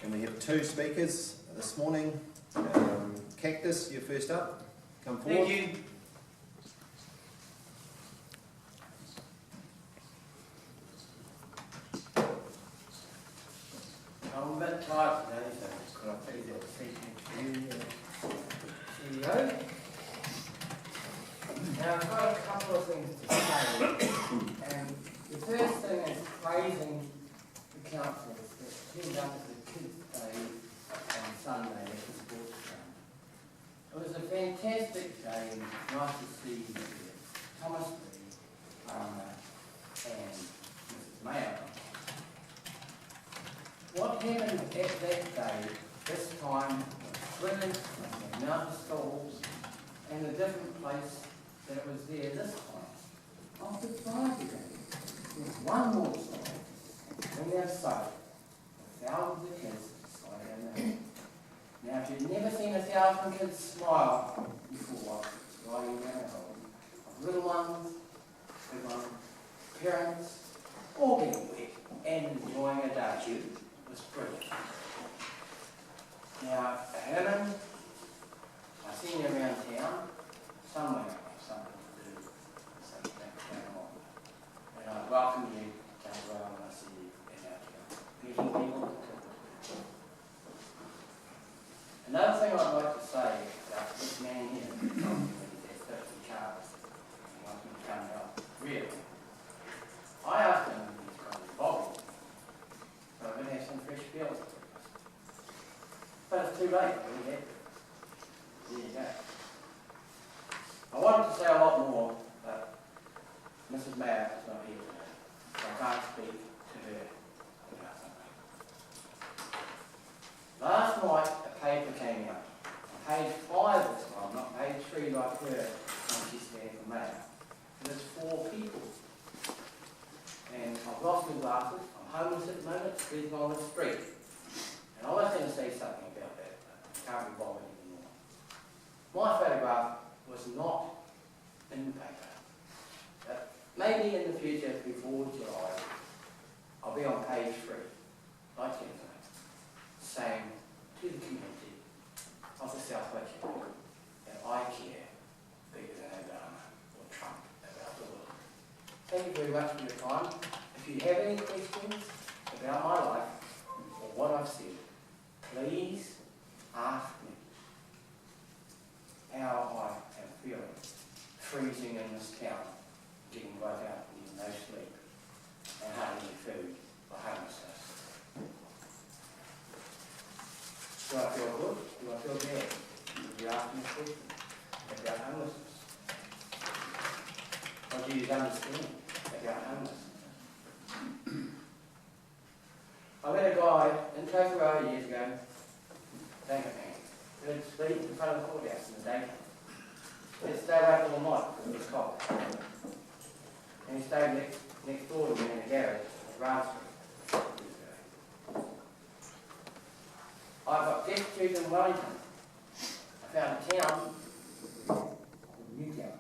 And we have two speakers this morning. Cactus, you're first up. Come forward. Thank you. I'm a bit tired today, so could I please have a seat next to you, CEO? Now I've got a couple of things to say, and the first thing is praising the councillors that turned up at the Kids' Day on Sunday at the sports ground. It was a fantastic day, and nice to see you here. Thomas Lee, and Mrs. Mayer. What happened at that day, this time, was brilliant, the amount of stalls, and the different place that it was there this time. I'm surprised again. There's one more stall, and they're soaked. Thousands of kids slide in there. Now, if you've never seen 1,000 kids smile before, sliding down the hole, little ones, big ones, parents, all getting wet and enjoying a day. It was brilliant. Now, Helen, I've seen you around town, somewhere something to do, something going on. And I welcome you down the road when I see you in our town, meeting people. Another thing I'd like to say about this man here, when he has 50 cars, and wants me to come out, really. I asked him if he's got his bobby, so I'm going to have some fresh fields. But it's too late, really. There you go. I wanted to say a lot more, but Mrs. Mayer is not here today, so I can't speak to her about something. Last night, a paper came out. Page 5 this time, not page 3 like her when she's there for Mayer. And it's 4 people. And I've lost my glasses, I'm homeless at the moment, sleeping on the street. And I was going to say something about that, but I can't be bothered anymore. My photograph was not in the paper. But maybe in the future, before July, I'll be on page 3, like yesterday, saying to the community of the South Waikato that I care bigger than Obama or Trump about the world. Thank you very much for your time. If you have any questions about my life or what I've said, please ask me how I am feeling, freezing in this town, getting woke up with no sleep, and hardly any food for homelessness. Do I feel good? Do I feel bad? Did you ask me a question about homelessness? What do you understand about homelessness? I met a guy in Tokoroa years ago, thank you, man, who would sleep in front of the courthouse in the daytime. He'd stay up all night because it was cold. And he stayed next door to me in the garage at Raspberry. I've got destitute in Wellington. I found a town called Newtown.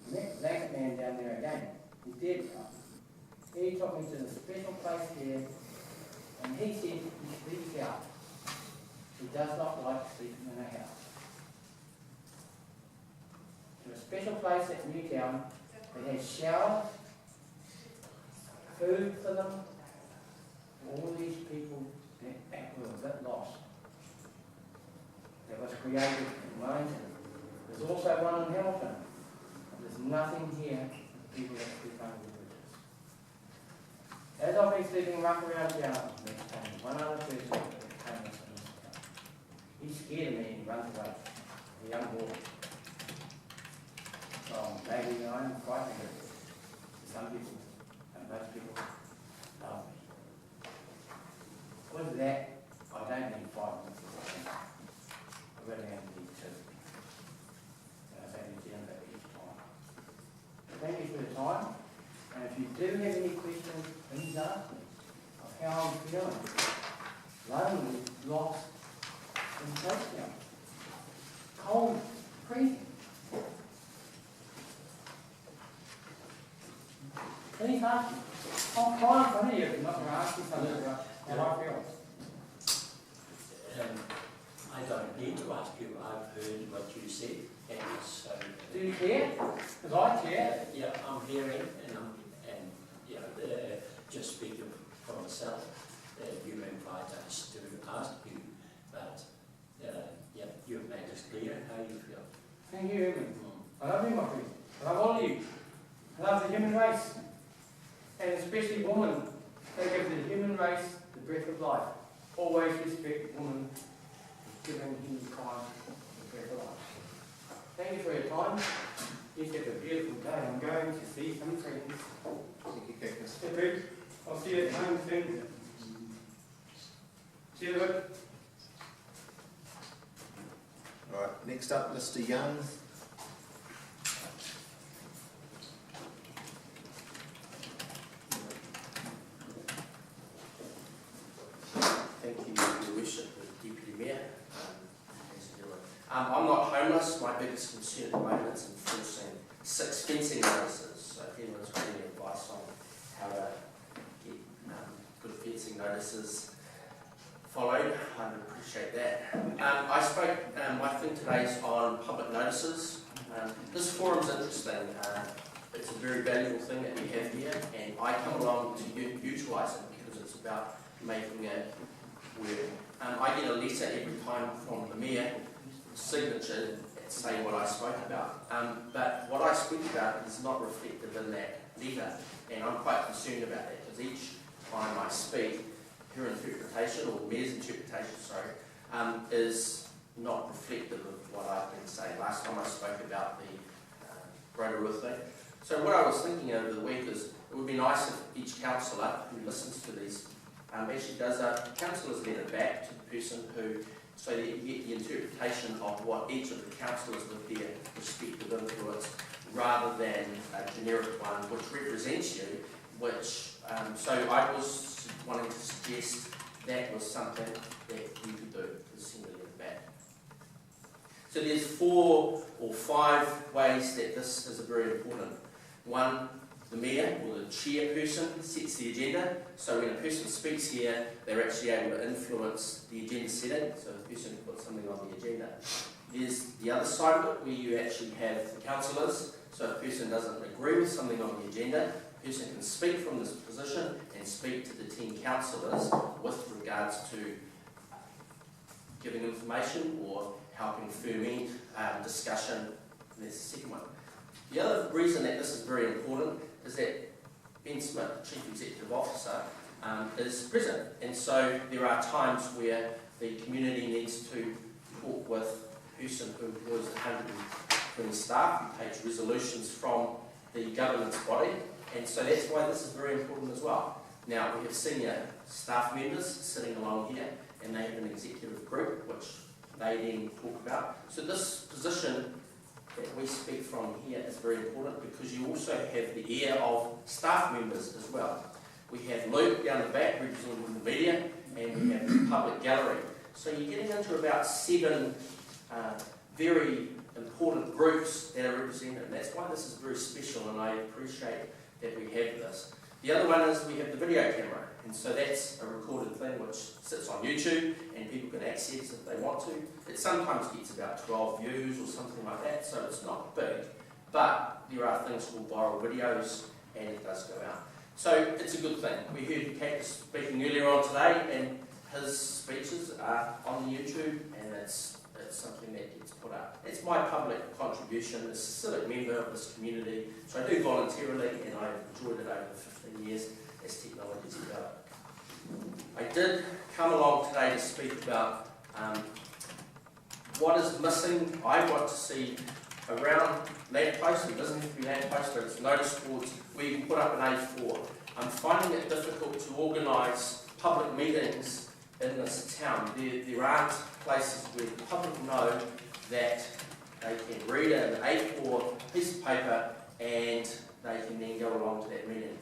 I met the blanket man down there again. He's dead now. He took me to the special place there, and he said he sleeps out. He does not like sleeping in a house. To a special place at Newtown that has showers, food for them, all these people that were a bit lost. That was created in Wellington. There's also one in Hamilton. There's nothing here for people that sleep under the bridges. As I've been sleeping rough around town, next time, one other person came in this town. He's scared of me and he runs away. A young boy. So maybe I'm frightened of it. Some people, and most people, love me. With that, I don't need 5 minutes of time. I really only need 2. And I say legitimate each time. So thank you for your time. And if you do have any questions, please ask me of how I'm feeling. Lonely, lost, in Tokyo. Cold, freezing. Please ask me. I'll cry in front of you if I'm not going to ask you something about how I feel. Because I care. Yeah, I'm hearing and you know, just speaking for myself, you invite us to ask you, but yeah, you've made us clear how you feel. Thank you, Edwin. I love you, my friend. I love all of you. I love the human race. And especially women. They give the human race the breath of life. Always respect women, giving humankind the breath of life. Thank you for your time. You have a beautiful day. I'm going to see some friends. Thank you, Cactus. Hey, Pete. I'll see you at home soon. See you later. Alright, next up, Mr. Young. Thank you, Your Worship, the Deputy Mayor. I'm not homeless. My biggest concern at the moment is enforcing 6 fencing notices. So if anyone's got any advice on how to get good fencing notices followed, I would appreciate that. I spoke, my thing today is on public notices. This forum's interesting. It's a very valuable thing that we have here, and I come along to utilise it because it's about making it work. I get a letter every time from the Mayor, signature, saying what I spoke about. But what I speak about is not reflected in that letter, and I'm quite concerned about that because each time I speak, her interpretation, or the Mayor's interpretation, is not reflective of what I've been saying. Last time I spoke about the Rotorua thing. So what I was thinking over the week is it would be nice if each councillor who listens to these actually does a councillor's letter back to the person who, so that you get the interpretation of what each of the councillors with their respective influence, rather than a generic one which represents you, which, so I was wanting to suggest that was something that you could do, is send a letter back. So there's 4 or 5 ways that this is very important. One, the Mayor or the chairperson sets the agenda, so when a person speaks here, they're actually able to influence the agenda setting, so the person can put something on the agenda. There's the other side of it, where you actually have the councillors, so if a person doesn't agree with something on the agenda, the person can speak from this position and speak to the 10 councillors with regards to giving information or helping ferment discussion, and that's the second one. The other reason that this is very important is that Ben Smith, Chief Executive Officer, is present, and so there are times where the community needs to talk with the person who employs the 120 staff, who takes resolutions from the governance body, and so that's why this is very important as well. Now, we have senior staff members sitting along here, and they have an executive group, which they then talk about. So this position that we speak from here is very important because you also have the ear of staff members as well. We have Luke down the back representing the media, and we have the public gallery. So you're getting into about 7 very important groups that are represented, and that's why this is very special, and I appreciate that we have this. The other one is we have the video camera, and so that's a recorded thing which sits on YouTube and people can access if they want to. It sometimes gets about 12 views or something like that, so it's not big, but there are things called viral videos and it does go out. So it's a good thing. We heard Cactus speaking earlier on today, and his speeches are on the YouTube, and it's something that gets put up. It's my public contribution as a civic member of this community, so I do voluntarily, and I've enjoyed it over 15 years as technology's developed. I did come along today to speak about what is missing. I want to see around lampposts. It doesn't have to be lampposts, but it's notice boards where you can put up an A4. I'm finding it difficult to organise public meetings in this town. There aren't places where the public know that they can read an A4 piece of paper and they can then go along to that meeting.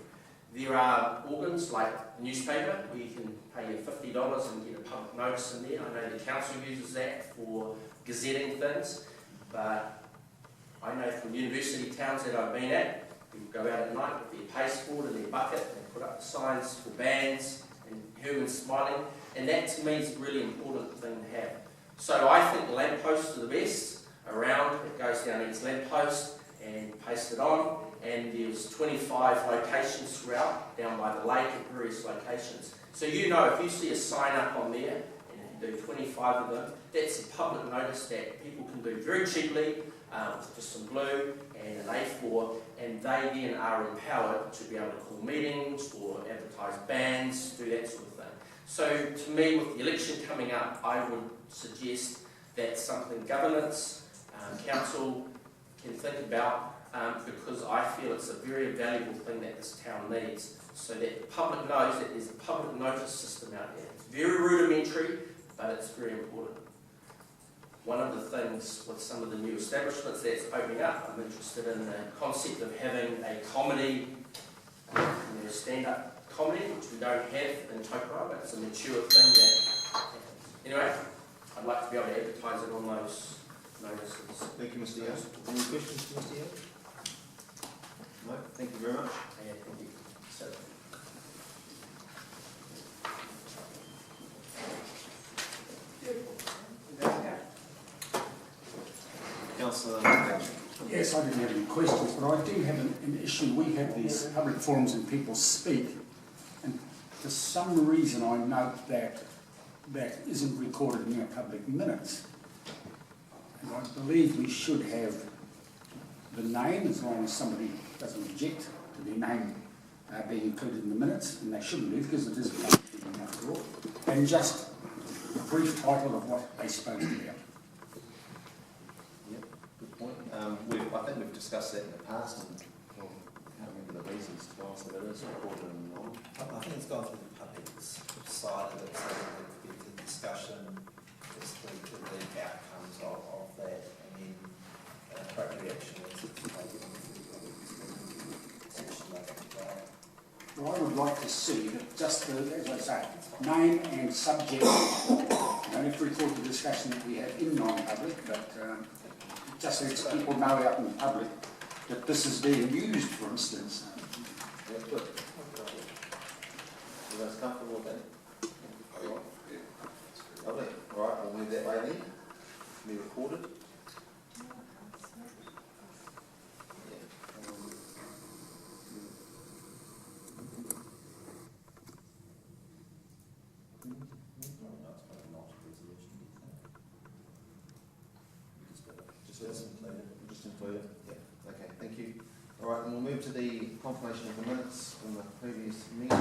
There are organs like a newspaper where you can pay your $50 and get a public notice in there. I know the council uses that for gazetting things, but I know from university towns that I've been at, people go out at night with their pasteboard and their bucket and put up the signs for bands and humans smiling, and that to me is a really important thing to have. So I think lampposts are the best around. It goes down each lamppost, and paste it on. And there's 25 locations throughout, down by the lake at various locations. So you know, if you see a sign up on there, and if you do 25 of them, that's a public notice that people can do very cheaply with just some glue and an A4, and they then are empowered to be able to call meetings or advertise bands, do that sort of thing. So to me, with the election coming up, I would suggest that's something governance, council can think about, because I feel it's a very valuable thing that this town needs, so that the public knows that there's a public notice system out there. It's very rudimentary, but it's very important. One of the things with some of the new establishments that's opening up, I'm interested in the concept of having a comedy, stand-up comedy, which we don't have in Tokoroa, but it's a mature thing that, anyway, I'd like to be able to advertise it on those notices. Thank you, Mr. Young. Any questions for Mr. Young? No, thank you very much. Yeah, thank you. So, Councillor. Yes, I didn't have any questions, but I do have an issue. We have these public forums and people speak, and for some reason I note that that isn't recorded in our public minutes. And I believe we should have the name, as long as somebody doesn't object to their name being included in the minutes, and they shouldn't do because it is a public meeting after all, and just a brief title of what they spoke about. Yep, good point. I think we've discussed that in the past, and I can't remember the reasons to us that it is recorded and not. I think it's gone through the public's side of it, so that the discussion, just the outcomes of that, and then appropriate action is taken section like that. Well, I would like to see that just the, as I say, name and subject. I don't have to record the discussion that we have in non-public, but just lets people know out in the public that this is being used, for instance. Yeah, good. You guys comfortable with that? All right. Lovely. All right, we'll move that way then. Be recorded. Just include it? Yeah. Okay, thank you. All right, and we'll move to the confirmation of the minutes from the previous meeting.